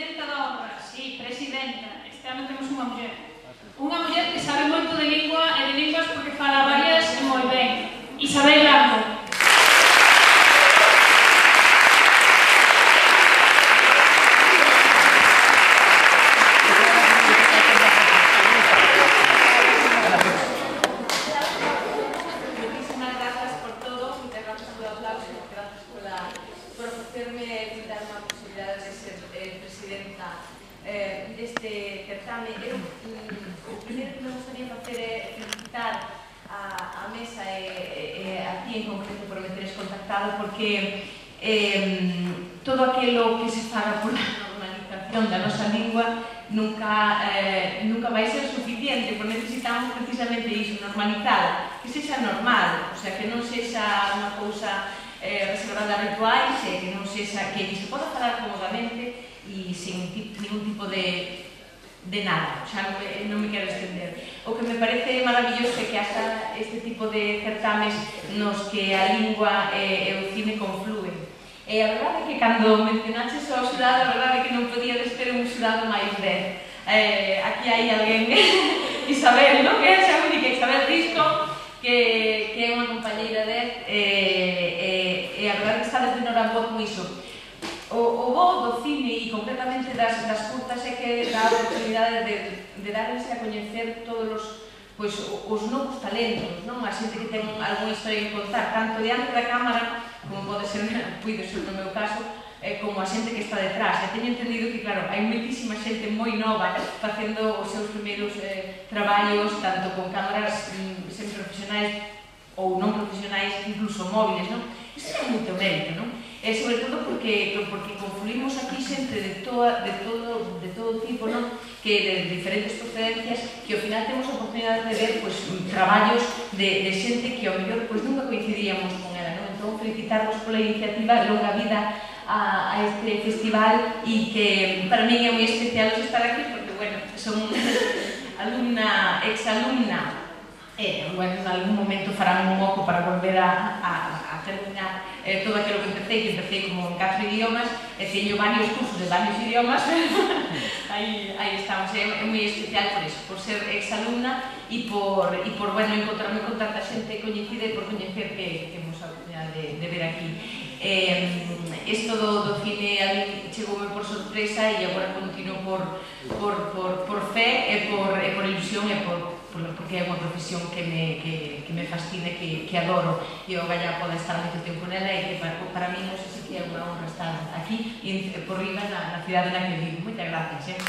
Presidenta da honra, sí, presidenta. Este ano temos unha muller. Unha muller que sabe moito de lingua e de linguas porque fala varias e moi ben. Isabel Blanco. Deste certame. O primeiro que me gustaría facer é felicitar a mesa e a ti en concreto por me teres contactado, porque todo aquilo que se faga por a normalización da nosa lingua nunca vai ser suficiente, porque necesitamos precisamente iso, normalizar, que sexa normal, o sea, que non sexa unha cousa reservada a rituais, que non sexa, que se poda falar cómodamente e sin ningún tipo de nada, xa non me quero estender. O que me parece maravilloso é que hasta este tipo de certames nos que a lingua e o cine conflúen. E a verdade é que cando mencionaches o xurado, a verdade é que non podía ter un xurado máis ben. Aquí hai alguén, Isabel, non? Que é a única Isabel Risco, que é unha compañeira e a verdade é que está desde Noramboa con iso. O bo do cine e concretamente das curtas é que dá a oportunidade de darles a coñecer todos os novos talentos, a xente que ten algunha historia que contar, tanto diante da cámara, como pode ser, puido ser no meu caso, como a xente que está detrás. E teño entendido que, claro, hai moitísima xente moi nova facendo os seus primeiros traballos, tanto con cámaras semiprofesionais ou non profesionais, incluso móviles, non? Isto é moito mérito, non? E sobre todo porque confluimos aquí xente de todo tipo, non? Que de diferentes procedencias, que ao final temos a oportunidade de ver traballos de xente que ao mellor nunca coincidiríamos con ela, non? Entón, felicitarvos pola iniciativa, longa vida a este festival, e que para mí é moi especial estar aquí porque, bueno, son alumna, exalumna, bueno, en algún momento farán un moco para volver a terminar todo aquilo que empecé como en 4 idiomas, e teño varios cursos de varios idiomas. Aí estamos, é moi especial por eso, por ser exalumna e por bueno, encontrarme con tanta xente coñecida e por coñecer que temos a oportunidade de ver aquí. Isto do cine a mí chegoume por sorpresa e agora continuo por fe e por ilusión e porque é unha profesión que me fascina e que adoro, e o galla poda estar moito tempo nela, e que para mí non sei se que é unha honra estar aquí e por riba na cidade na que vivo. Moitas gracias.